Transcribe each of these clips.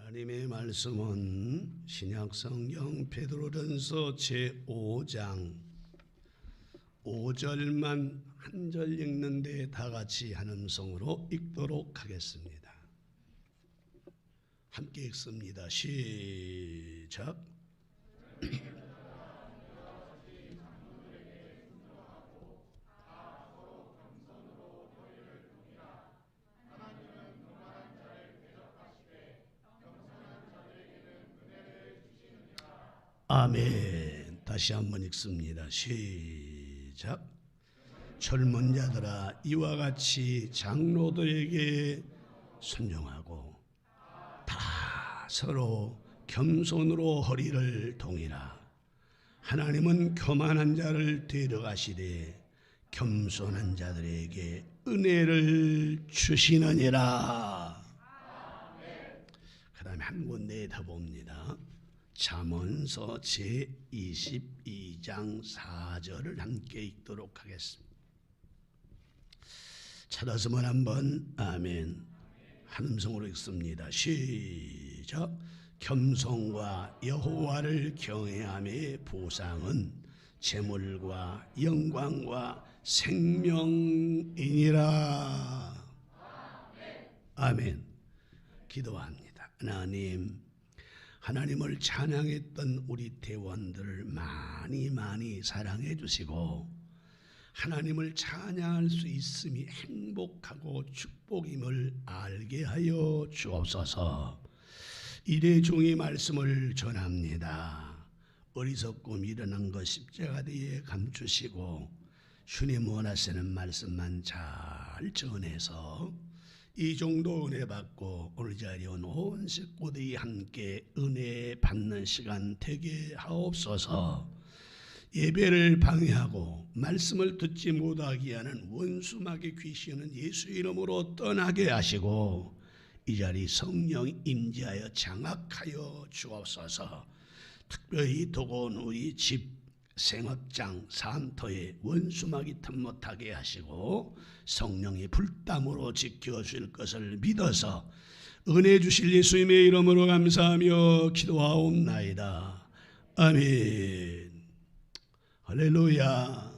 하나님의 말씀은 신약성경 베드로전서 제5장 5절만 한 절 읽는데 다 같이 한 음성으로 읽도록 하겠습니다. 함께 읽습니다. 시작. 아멘. 다시 한번 읽습니다. 시작. 젊은 자들아 이와 같이 장로들에게 순종하고 다 서로 겸손으로 허리를 동이라. 하나님은 교만한 자를 데려가시되 겸손한 자들에게 은혜를 주시느니라. 그 다음에 한 군데에 더 봅니다. 잠언서 제22장 4절을 함께 읽도록 하겠습니다. 찾았으면 한번 아멘. 한 음성으로 읽습니다. 시작. 겸손과 여호와를 경외함의 보상은 재물과 영광과 생명이니라. 아멘. 기도합니다. 하나님을 찬양했던 우리 대원들을 많이 사랑해 주시고 하나님을 찬양할 수 있음이 행복하고 축복임을 알게 하여 주옵소서. 일회종이 말씀을 전합니다. 어리석고 미련한 것 십자가대에 감추시고 주님 원하시는 말씀만 잘 전해서 이 정도 은혜 받고 오늘 자리에 온 온 식구들이 함께 은혜 받는 시간 되게 하옵소서. 예배를 방해하고 말씀을 듣지 못하게 하는 원수마귀 귀신은 예수 이름으로 떠나게 하시고 이 자리 성령 임재하여 장악하여 주옵소서. 특별히 두고 우리 집 생업장 산터에 원수마귀 틈 못하게 하시고 성령이 불담으로 지켜주실 것을 믿어서 은혜 주실 예수님의 이름으로 감사하며 기도하옵나이다. 아멘. 할렐루야.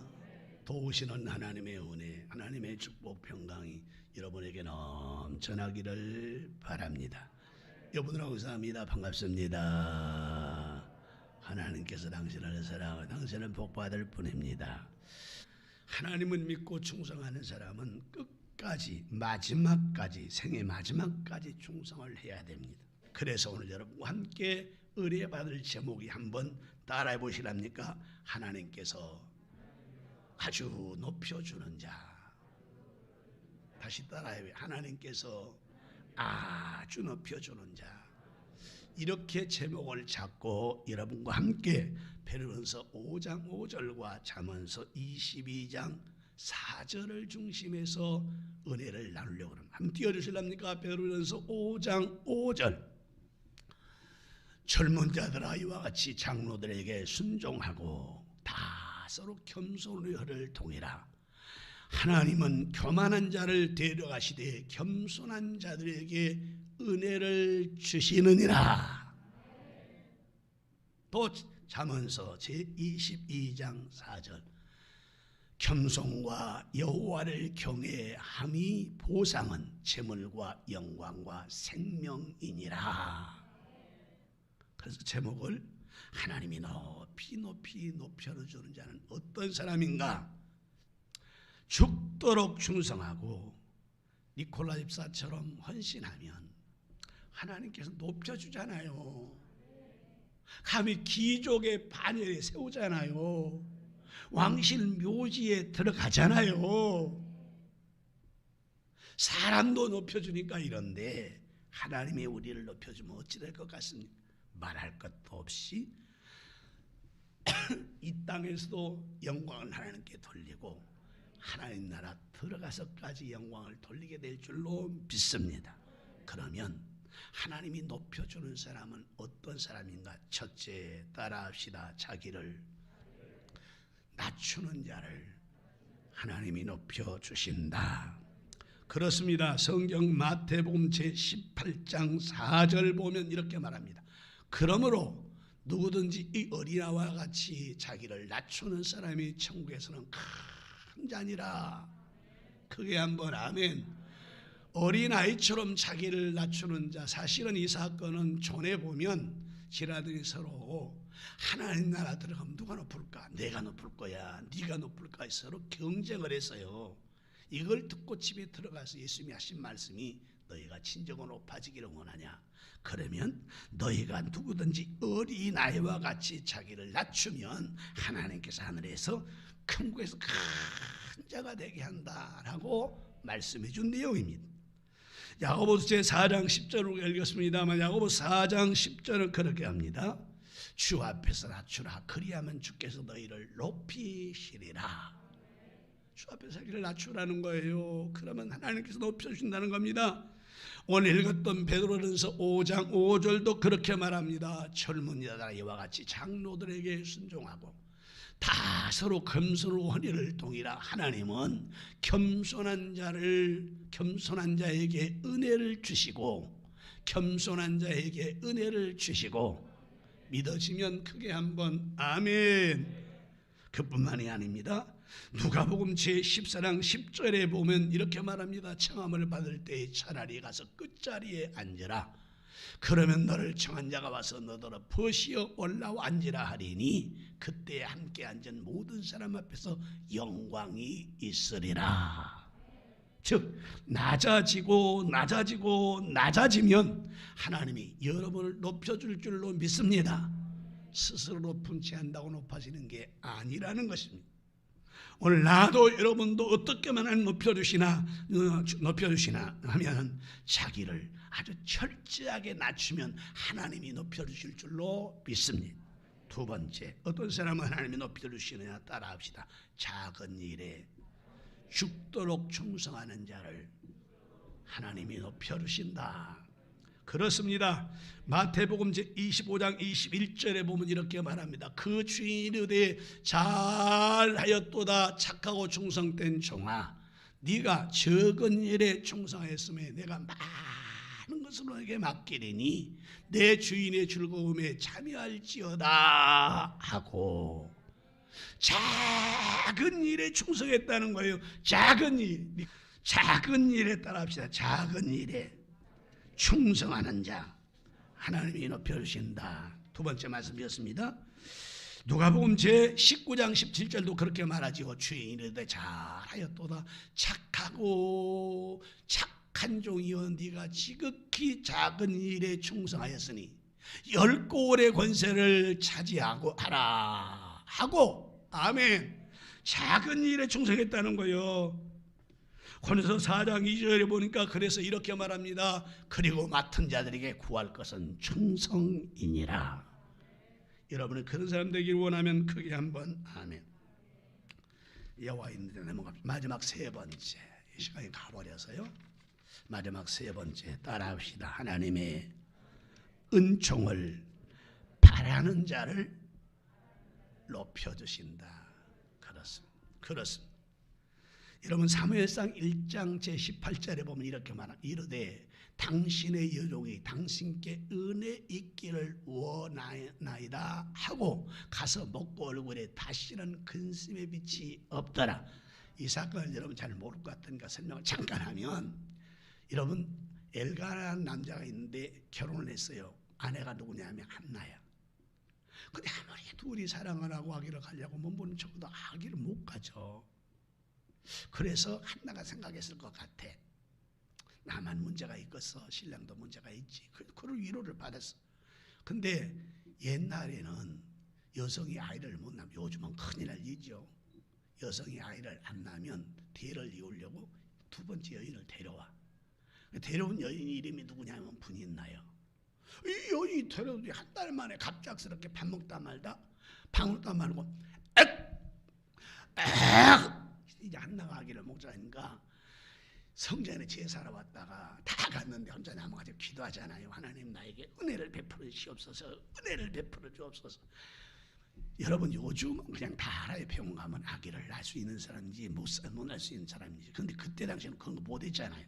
도우시는 하나님의 은혜, 하나님의 축복 평강이 여러분에게 넘쳐나기를 바랍니다. 여러분들하고 감사합니다. 반갑습니다. 하나님께서 당신을 사랑하고 당신은 복받을 뿐입니다. 하나님을 믿고 충성하는 사람은 끝까지 마지막까지 생의 마지막까지 충성을 해야 됩니다. 그래서 오늘 여러분과 함께 의뢰받을 제목이 한번 따라해 보시랍니까? 하나님께서 아주 높여주는 자. 다시 따라해. 하나님께서 아주 높여주는 자. 이렇게 제목을 잡고 여러분과 함께 베드로전서 5장 5절과 잠언서 22장 4절을 중심해서 은혜를 나누려고 합니다. 한번 띄워주실랍니까? 베드로전서 5장 5절. 젊은 자들아 이와 같이 장로들에게 순종하고 다 서로 겸손의 허를 동이라. 하나님은 교만한 자를 데려가시되 겸손한 자들에게 은혜를 주시느니라. 또 잠언서 제22장 4절. 겸손과 여호와를 경외함이 보상은 재물과 영광과 생명이니라. 그래서 제목을 하나님이 높이 높여주는 자는 어떤 사람인가? 죽도록 충성하고 니콜라 집사처럼 헌신하면 하나님께서 높여주잖아요. 감히 귀족의 반열에 세우잖아요. 왕실 묘지에 들어가잖아요. 사람도 높여주니까 이런데 하나님이 우리를 높여주면 어찌 될 것 같습니까? 말할 것도 없이 이 땅에서도 영광을 하나님께 돌리고 하나님 나라 들어가서까지 영광을 돌리게 될 줄로 믿습니다. 그러면 하나님이 높여주는 사람은 어떤 사람인가? 첫째, 따라합시다. 자기를 낮추는 자를 하나님이 높여주신다. 그렇습니다. 성경 마태복음 제18장 4절 보면 이렇게 말합니다. 그러므로 누구든지 이 어린아이와 같이 자기를 낮추는 사람이 천국에서는 큰 자니라. 크게 한번 아멘. 어린아이처럼 자기를 낮추는 자, 사실은 이 사건은 전에 보면 지라들이 서로 하나님 나라 들어가면 누가 높을까? 내가 높을 거야, 네가 높을 거야, 서로 경쟁을 했어요. 이걸 듣고 집에 들어가서 예수님이 하신 말씀이 너희가 진정으로 높아지기를 원하냐? 그러면 너희가 누구든지 어린아이와 같이 자기를 낮추면 하나님께서 하늘에서 천국에서 큰 자가 되게 한다라고 말씀해 준 내용입니다. 야고보서 제4장 10절을 읽었습니다만 야고보 4장 10절은 그렇게 합니다. 주 앞에서 낮추라. 그리하면 주께서 너희를 높이시리라. 주 앞에서 자기를 낮추라는 거예요. 그러면 하나님께서 높여주신다는 겁니다. 오늘 읽었던 베드로전서 5장 5절도 그렇게 말합니다. 젊은 여자가 이와 같이 장로들에게 순종하고 다 서로 겸손으로 허리를 동이라. 하나님은 겸손한 자에게 은혜를 주시고 겸손한 자에게 은혜를 주시고 믿어지면 크게 한번 아멘. 그뿐만이 아닙니다. 누가복음 제14장 10절에 보면 이렇게 말합니다. 청함을 받을 때에 차라리 가서 끝자리에 앉으라. 그러면 너를 청한 자가 와서 너더러 버시어 올라와 앉으라 하리니 그때 함께 앉은 모든 사람 앞에서 영광이 있으리라. 즉 낮아지면 하나님이 여러분을 높여줄 줄로 믿습니다. 스스로 높은 채 한다고 높아지는 게 아니라는 것입니다. 오늘 나도 여러분도 어떻게만 하면 높여주시나 하면 자기를 아주 철저하게 낮추면 하나님이 높여주실 줄로 믿습니다. 두 번째, 어떤 사람은 하나님이 높여주시느냐 따라합시다. 작은 일에 죽도록 충성하는 자를 하나님이 높여주신다. 그렇습니다. 마태복음 제25장 21절에 보면 이렇게 말합니다. 그 주인이 이르되 잘하였도다 착하고 충성된 종아, 네가 적은 일에 충성하였으면 내가 많은 것을 너에게 맡기리니 내 주인의 즐거움에 참여할지어다 하고, 작은 일에 충성했다는 거예요. 작은 일에 따라합시다. 작은 일에 충성하는 자 하나님이 높여주신다. 두 번째 말씀드렸습니다. 누가복음 제19장 17절도 그렇게 말하지요. 주인이 이르되 잘하였도다 착하고 착한 종이여, 네가 지극히 작은 일에 충성하였으니 10고을의 권세를 차지하고 하라 하고, 아멘. 작은 일에 충성했다는 거예요. 고린도서 4장 2절에 보니까 그래서 이렇게 말합니다. 그리고 맡은 자들에게 구할 것은 충성이니라. 여러분은 그런 사람 되길 원하면 크게 한번 아멘. 여호와 있는 데 넘어갑시다. 마지막 세 번째, 이 시간이 가버려서요. 마지막 세 번째 따라합시다. 하나님의 은총을 바라는 자를 높여주신다. 그렇습니다. 여러분 사무엘상 1장 제18절에 보면 이렇게 말합니다. 이르되 당신의 여종이 당신께 은혜 있기를 원하나이다 하고 가서 먹고 얼굴에 다시는 근심의 빛이 없더라. 이 사건을 여러분 잘 모를 것 같으니까 설명을 잠깐 하면, 여러분 엘가라는 남자가 있는데 결혼을 했어요. 아내가 누구냐 하면 한나야. 근데 아무리 둘이 사랑을 하고 아기를 가려고 몸부림 쳐도 아기를 못 가져. 그래서 한나가 생각했을 것 같아. 나만 문제가 있겠어, 신랑도 문제가 있지. 그런 위로를 받았어. 근데 옛날에는 여성이 아이를 못 낳으면, 요즘은 큰일 날 일이죠. 여성이 아이를 안 낳으면 대를 이으려고 두 번째 여인을 데려와. 데려온 여인 이름이 누구냐면 분인나요. 이 여인이 데려온 지 한 달 만에 갑작스럽게 밥 먹다 말다 방울다 말고 이제 한나가 아기를 먹자니까 성전에 제사하러 왔다가 다 갔는데 혼자 남아가지고 기도하잖아요. 하나님 나에게 은혜를 베풀어 주옵소서, 은혜를 베풀어 주옵소서. 여러분 요즘은 그냥 다 알아요. 병원 가면 아기를 낳을 수 있는 사람인지 못 낳을 수 있는 사람인지. 그런데 그때 당시에는 그런 거 못했잖아요.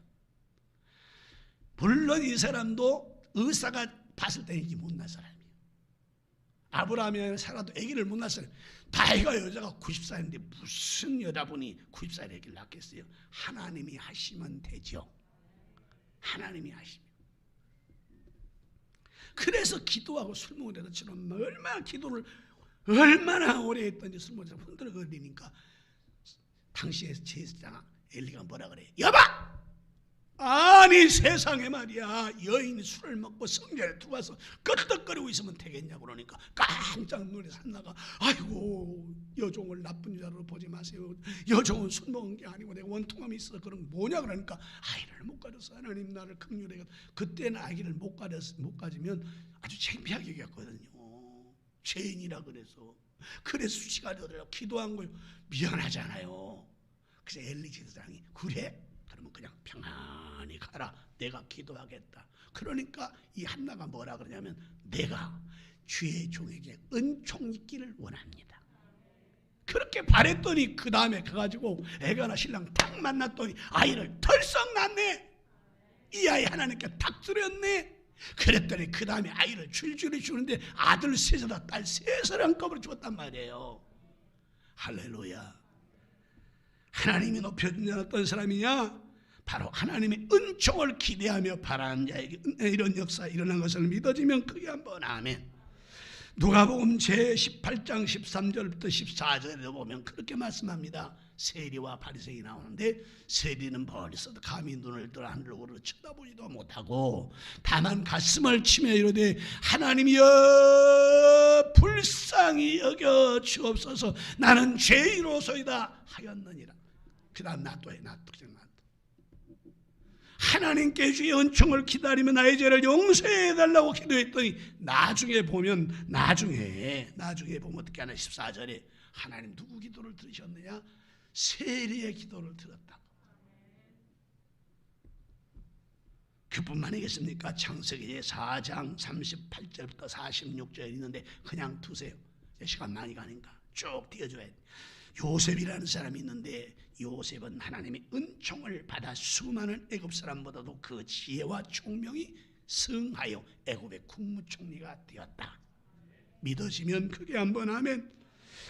물론 이 사람도 의사가 봤을 때 이게 못 낳은 사람이에요. 아브라함이 살아도 아기를 못 낳았어요. 다이가 여자가 90살인데 무슨 여자분이 90살에 아기를 낳겠어요? 하나님이 하시면 되죠. 하나님이 하시면. 그래서 기도하고 술 먹으려다 지금 얼마나 기도를 얼마나 오래 했던지 술 먹으면서 흔들거리니까 당시에 제사장 엘리가 뭐라 그래? 여보! 아니 세상에 말이야 여인이 술을 먹고 성전에 들어와서 끄떡거리고 있으면 되겠냐고 그러니까 깜짝 놀라서 한나가 아이고 여종을 나쁜 자로 보지 마세요. 여종은 술 먹은 게 아니고 내가 원통함이 있어서 그런 거 뭐냐 그러니까 아이를 못 가져서 하나님 나를 긍휼히 그때는 아기를 못 가지면 아주 창피하게 여겼거든요. 죄인이라 그래서 수치가 되더라고 기도한 거요. 미안하잖아요. 그래서 엘리 제사장이 그래? 그러면 그냥 평안히 가라. 내가 기도하겠다. 그러니까 이 한나가 뭐라 그러냐면 내가 주의 종에게 은총 있기를 원합니다. 그렇게 바랬더니 그 다음에 가가지고 애가나 신랑 딱 만났더니 아이를 털썩 낳네. 이 아이 하나님께 탁 드렸네. 그랬더니 그 다음에 아이를 줄줄이 주는데 아들 셋이다 딸 셋을 한꺼번에 주었단 말이에요. 할렐루야. 하나님이 높여준 어떤 사람이냐? 바로 하나님의 은총을 기대하며 바라는 자에게 이런 역사 일어난 것을 믿어지면 크게 한번 아멘. 누가복음 제18장 13절부터 14절에 보면 그렇게 말씀합니다. 세리와 바리새인이 나오는데 세리는 멀리서도 감히 눈을 들어 하늘로 쳐다보지도 못하고 다만 가슴을 치며 이르되 하나님이여 불쌍히 여겨 주옵소서 나는 죄인으로소이다 하였느니라. 그 다음 나 또 하나님께 주의 은총을 기다리며 나의 죄를 용서해달라고 기도했더니 나중에 보면 어떻게 하나 14절에 하나님 누구 기도를 들으셨느냐? 세리의 기도를 들었다. 그뿐만이겠습니까? 창세기 4장 38절부터 46절 있는데 그냥 두세요. 시간 많이 가니까 쭉 띄워줘야 돼. 요셉이라는 사람이 있는데 요셉은 하나님의 은총을 받아 수많은 애굽 사람보다도 그 지혜와 총명이 승하여 애굽의 국무총리가 되었다. 믿으시면 크게 한번 하면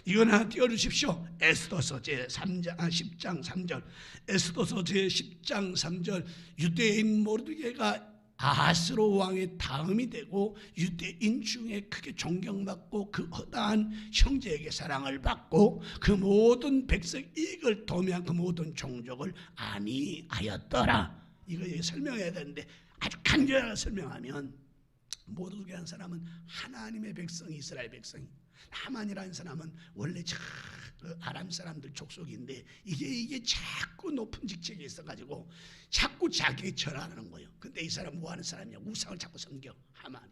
이건 하나 띄워주십시오. 에스더서 제10장 3절 에스더서 제10장 3절 유대인 모르드게가 아하스로 왕의 다음이 되고 유대인 중에 크게 존경받고 그 허다한 형제에게 사랑을 받고 그 모든 백성 이익을 도모한 그 모든 종족을 안위하였더라. 이거 설명해야 되는데 아주 간결하게 설명하면 모르드게 한 사람은 하나님의 백성 이스라엘 백성이 하만이라는 사람은 원래 아람 사람들 족속인데 이게 자꾸 높은 직책에 있어가지고 자꾸 자기 절하는 거예요. 근데 이 사람 뭐 하는 사람이냐? 우상을 자꾸 섬겨 하만이.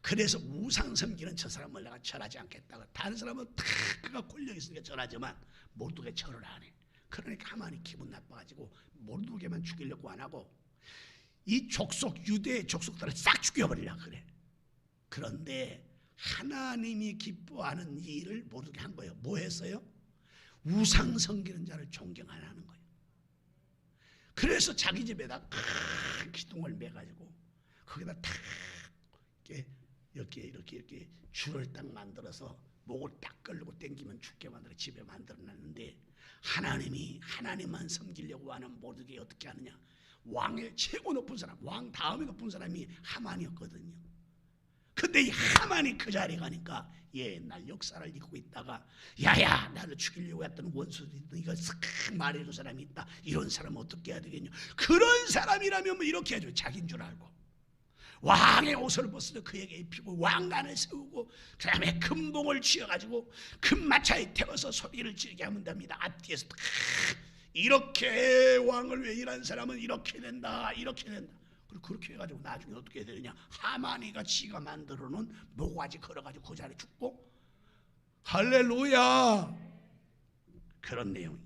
그래서 우상 섬기는 저 사람을 내가 절하지 않겠다고. 다른 사람은 다 그가 권력 있으니까 절하지만 모르드게 절을 안 해. 그러니까 하만이 기분 나빠가지고 모르드게만 죽이려고 안 하고 이 족속 유대 족속들을 싹 죽여버리려고 그래. 그런데 하나님이 기뻐하는 일을 모르게 한 거예요. 뭐 했어요? 우상 섬기는 자를 존경 안 하는 거예요. 그래서 자기 집에다 큰 기둥을 매가지고 거기다 탁 이렇게 줄을 딱 만들어서 목을 딱 끌고 당기면 죽게 만들어 집에 만들어놨는데 하나님만 섬기려고 하는 모르게 어떻게 하느냐? 왕의 최고 높은 사람, 왕 다음에 높은 사람이 하만이었거든요. 근데 이 하만이 그 자리에 가니까 옛날 역사를 읽고 있다가 야야 나를 죽이려고 했던 원수도 있던 이거 싹 말해줄 사람이 있다. 이런 사람 어떻게 해야 되겠냐? 그런 사람이라면 뭐 이렇게 해줘. 자기인 줄 알고 왕의 옷을 벗어 그에게 입히고 왕관을 세우고 그 다음에 금봉을 쥐어가지고 금마차에 태워서 소리를 지르게 하면 됩니다. 앞뒤에서 이렇게 왕을 외일한 사람은 이렇게 된다. 그렇게 해가지고 나중에 어떻게 되느냐? 하만이가 지가 만들어놓은 모가지 걸어가지고 그 자리에 죽고 할렐루야. 그런 내용이.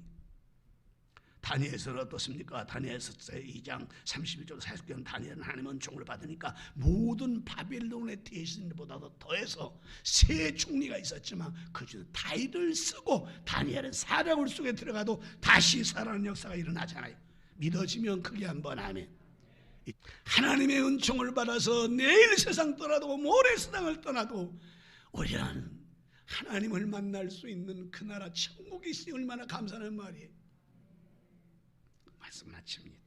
다니엘서는 어떻습니까? 다니엘서 2장 31절 40절 다니엘은 하나님의 은총을 받으니까 모든 바벨론의 대신보다도 더해서 세 총리가 있었지만 그중에 다윗을 쓰고 다니엘은 사자굴 속에 들어가도 다시 살아나는 역사가 일어나잖아요. 믿어지면 크게 한번 아멘. 하나님의 은총을 받아서 내일 세상 떠나도 모레 세상을 떠나도 우리는 하나님을 만날 수 있는 그 나라 천국이 있으니 얼마나 감사하는 말이에요. 말씀 마칩니다.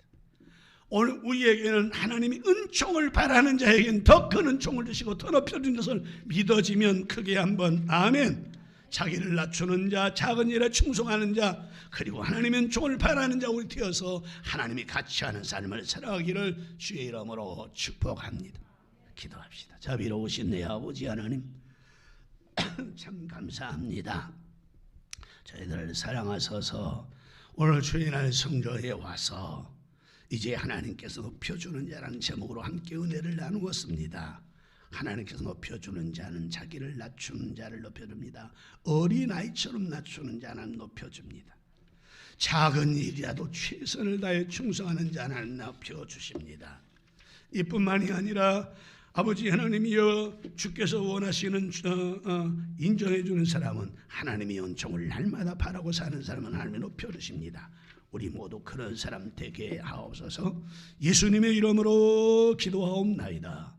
오늘 우리에게는 하나님이 은총을 바라는 자에게는 더 큰 은총을 주시고 더 높여준 것을 믿어지면 크게 한번 아멘. 자기를 낮추는 자, 작은 일에 충성하는 자, 그리고 하나님의 은총을 바라는 자 우리 되어서 하나님이 같이 하는 삶을 살아가기를 주의 이름으로 축복합니다. 기도합시다. 자비로우신 내 아버지 하나님, 참 감사합니다. 저희들을 사랑하셔서 오늘 주일날 성전에 와서 이제 하나님께서 높여주는 자라는 제목으로 함께 은혜를 나누었습니다. 하나님께서 높여주는 자는 자기를 낮추는 자를 높여줍니다. 어린아이처럼 낮추는 자는 높여줍니다. 작은 일이라도 최선을 다해 충성하는 자는 높여주십니다. 이뿐만이 아니라 아버지 하나님이여, 주께서 원하시는 인정해 주는 사람은 하나님의 은총을 날마다 바라고 사는 사람은 하나님이 높여주십니다. 우리 모두 그런 사람 되게 하옵소서. 예수님의 이름으로 기도하옵나이다.